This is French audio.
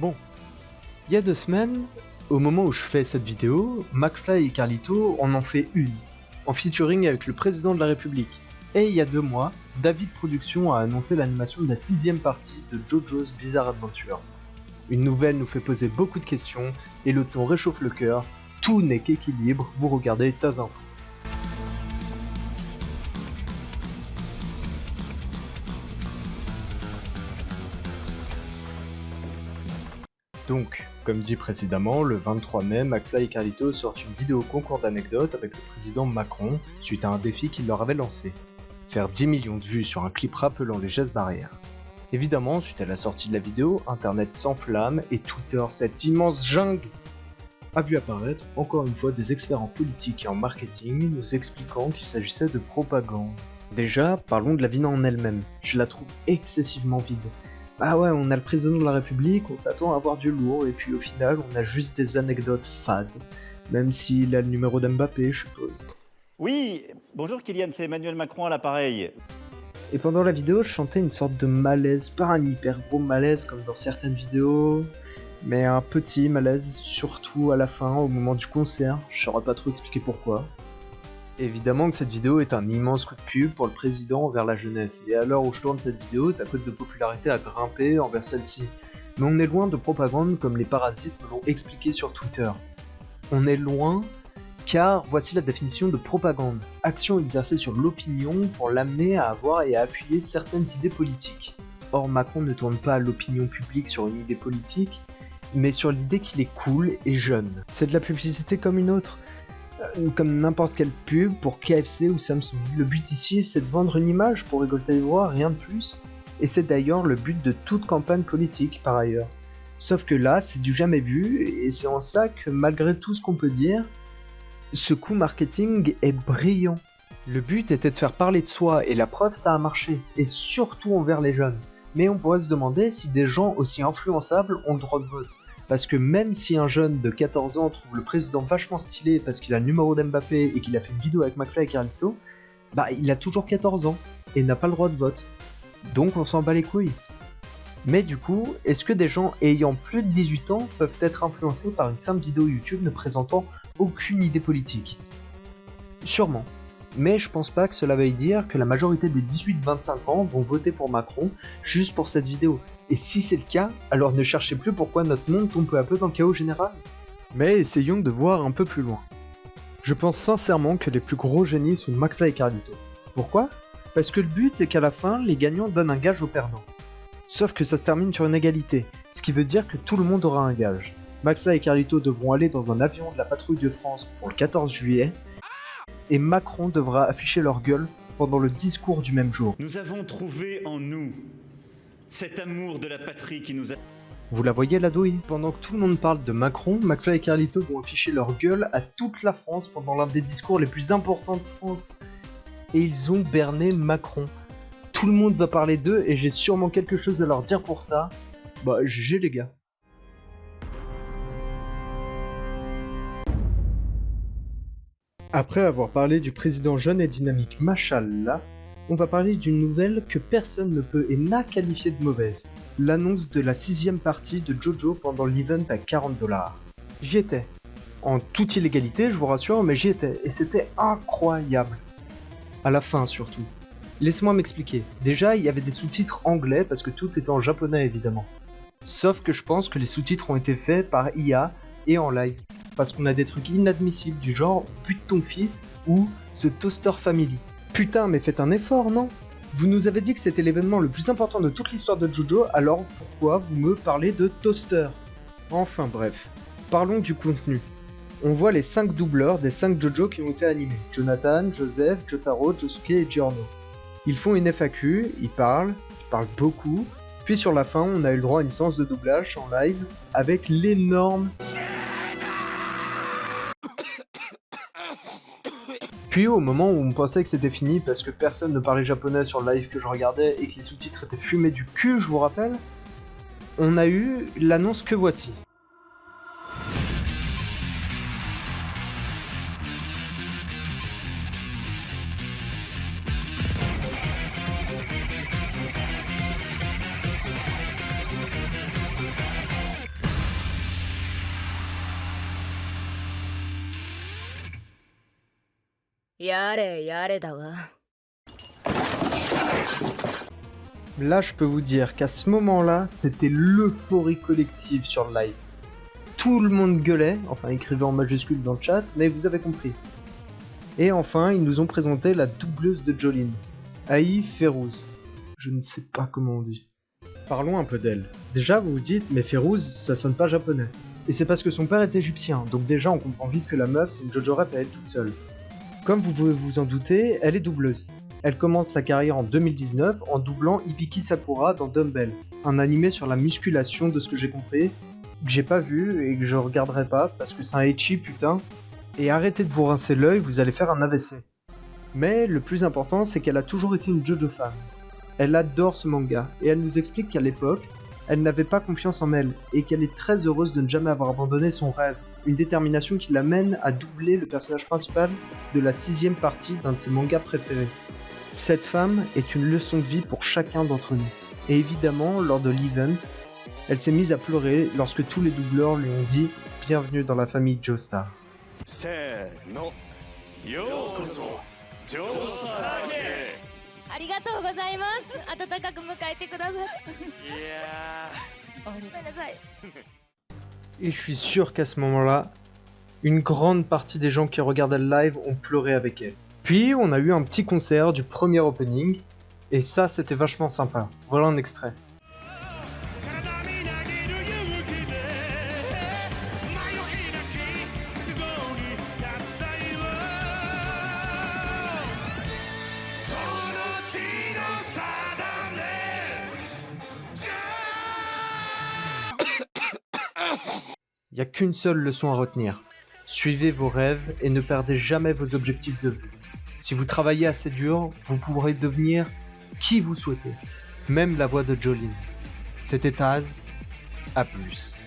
Bon, il y a 2 semaines, au moment où je fais cette vidéo, McFly et Carlito en ont fait une, en featuring avec le président de la République. Et il y a 2 mois, David Productions a annoncé l'animation de la 6ème partie de JoJo's Bizarre Adventure. Une nouvelle nous fait poser beaucoup de questions, et le ton réchauffe le cœur, tout n'est qu'équilibre, vous regardez Tas Info. Donc, comme dit précédemment, le 23 mai, McFly et Carlito sortent une vidéo concours d'anecdotes avec le président Macron suite à un défi qu'il leur avait lancé. Faire 10 millions de vues sur un clip rappelant les gestes barrières. Évidemment, suite à la sortie de la vidéo, internet s'enflamme et Twitter, cette immense jungle, a vu apparaître encore une fois des experts en politique et en marketing nous expliquant qu'il s'agissait de propagande. Déjà, parlons de la vidéo en elle-même, je la trouve excessivement vide. Ah ouais, on a le président de la République, on s'attend à avoir du lourd, et puis au final, on a juste des anecdotes fades. Même s'il a le numéro d'Mbappé, je suppose. Oui, bonjour Kylian, c'est Emmanuel Macron à l'appareil. Et pendant la vidéo, je sentais une sorte de malaise, pas un hyper gros malaise comme dans certaines vidéos, mais un petit malaise, surtout à la fin, au moment du concert, je saurais pas trop expliquer pourquoi. Évidemment que cette vidéo est un immense coup de pub pour le président envers la jeunesse, et à l'heure où je tourne cette vidéo, sa cote de popularité a grimpé envers celle-ci. Mais on est loin de propagande comme les parasites me l'ont expliqué sur Twitter. On est loin, car voici la définition de propagande. Action exercée sur l'opinion pour l'amener à avoir et à appuyer certaines idées politiques. Or Macron ne tourne pas l'opinion publique sur une idée politique, mais sur l'idée qu'il est cool et jeune. C'est de la publicité comme une autre. Comme n'importe quelle pub pour KFC ou Samsung. Le but ici, c'est de vendre une image pour récolter les voix, rien de plus. Et c'est d'ailleurs le but de toute campagne politique, par ailleurs. Sauf que là, c'est du jamais vu, et c'est en ça que, malgré tout ce qu'on peut dire, ce coup marketing est brillant. Le but était de faire parler de soi, et la preuve, ça a marché, et surtout envers les jeunes. Mais on pourrait se demander si des gens aussi influençables ont le droit de vote. Parce que même si un jeune de 14 ans trouve le président vachement stylé parce qu'il a le numéro d'Mbappé et qu'il a fait une vidéo avec McFly et Carlito, bah il a toujours 14 ans et n'a pas le droit de vote. Donc on s'en bat les couilles. Mais du coup, est-ce que des gens ayant plus de 18 ans peuvent être influencés par une simple vidéo YouTube ne présentant aucune idée politique ? Sûrement. Mais je pense pas que cela veuille dire que la majorité des 18-25 ans vont voter pour Macron juste pour cette vidéo. Et si c'est le cas, alors ne cherchez plus pourquoi notre monde tombe peu à peu dans le chaos général. Mais essayons de voir un peu plus loin. Je pense sincèrement que les plus gros génies sont McFly et Carlito. Pourquoi ? Parce que le but est qu'à la fin, les gagnants donnent un gage aux perdants. Sauf que ça se termine sur une égalité, ce qui veut dire que tout le monde aura un gage. McFly et Carlito devront aller dans un avion de la patrouille de France pour le 14 juillet, et Macron devra afficher leur gueule pendant le discours du même jour. Nous avons trouvé en nous cet amour de la patrie qui nous a... Vous la voyez la douille ? Pendant que tout le monde parle de Macron, McFly et Carlito vont afficher leur gueule à toute la France pendant l'un des discours les plus importants de France. Et ils ont berné Macron. Tout le monde va parler d'eux et j'ai sûrement quelque chose à leur dire pour ça. Bah GG les gars. Après avoir parlé du président jeune et dynamique Machallah, on va parler d'une nouvelle que personne ne peut et n'a qualifiée de mauvaise. L'annonce de la 6ème partie de JoJo pendant l'event à 40$. J'y étais. En toute illégalité, je vous rassure, mais j'y étais. Et c'était incroyable. À la fin surtout. Laissez-moi m'expliquer. Déjà, il y avait des sous-titres anglais parce que tout était en japonais évidemment. Sauf que je pense que les sous-titres ont été faits par IA et en live. Parce qu'on a des trucs inadmissibles du genre « bute ton fils » ou « ce toaster family ». Putain, mais faites un effort, non ? Vous nous avez dit que c'était l'événement le plus important de toute l'histoire de JoJo, alors pourquoi vous me parlez de toaster ? Enfin bref, parlons du contenu. On voit les 5 doubleurs des 5 JoJo qui ont été animés. Jonathan, Joseph, Jotaro, Josuke et Giorno. Ils font une FAQ, ils parlent beaucoup, puis sur la fin on a eu le droit à une séance de doublage en live avec l'énorme... Puis au moment où on pensait que c'était fini parce que personne ne parlait japonais sur le live que je regardais et que les sous-titres étaient fumés du cul, je vous rappelle, on a eu l'annonce que voici. やれやれだわ。 Là, je peux vous dire qu'à ce moment-là, c'était l'euphorie collective sur le live. Tout le monde gueulait, enfin écrivait en majuscule dans le chat, mais vous avez compris. Et enfin, ils nous ont présenté la doubleuse de Jolene, Ai Férouz. Je ne sais pas comment on dit. Parlons un peu d'elle. Déjà, vous vous dites, mais Férouz, ça sonne pas japonais. Et c'est parce que son père est égyptien, donc déjà on comprend vite que la meuf, c'est une Jojo Rap à elle toute seule. Comme vous pouvez vous en douter, elle est doubleuse. Elle commence sa carrière en 2019 en doublant Hibiki Sakura dans Dumbbell, un animé sur la musculation de ce que j'ai compris, que j'ai pas vu et que je regarderai pas parce que c'est un ecchi putain. Et arrêtez de vous rincer l'œil, vous allez faire un AVC. Mais le plus important, c'est qu'elle a toujours été une Jojo fan. Elle adore ce manga et elle nous explique qu'à l'époque, elle n'avait pas confiance en elle et qu'elle est très heureuse de ne jamais avoir abandonné son rêve, une détermination qui l'amène à doubler le personnage principal de la 6ème partie d'un de ses mangas préférés. Cette femme est une leçon de vie pour chacun d'entre nous. Et évidemment, lors de l'event, elle s'est mise à pleurer lorsque tous les doubleurs lui ont dit « Bienvenue dans la famille Joestar ». せーのようこそジョースター家ありがとうございます。温かく迎えてくださって。いやごめんなさい。 Et je suis sûr qu'à ce moment-là, une grande partie des gens qui regardaient le live ont pleuré avec elle. Puis on a eu un petit concert du premier opening, et ça c'était vachement sympa. Voilà un extrait. Il n'y a qu'une seule leçon à retenir. Suivez vos rêves et ne perdez jamais vos objectifs de vue. Si vous travaillez assez dur, vous pourrez devenir qui vous souhaitez. Même la voix de Jolene. C'était Taz, à plus.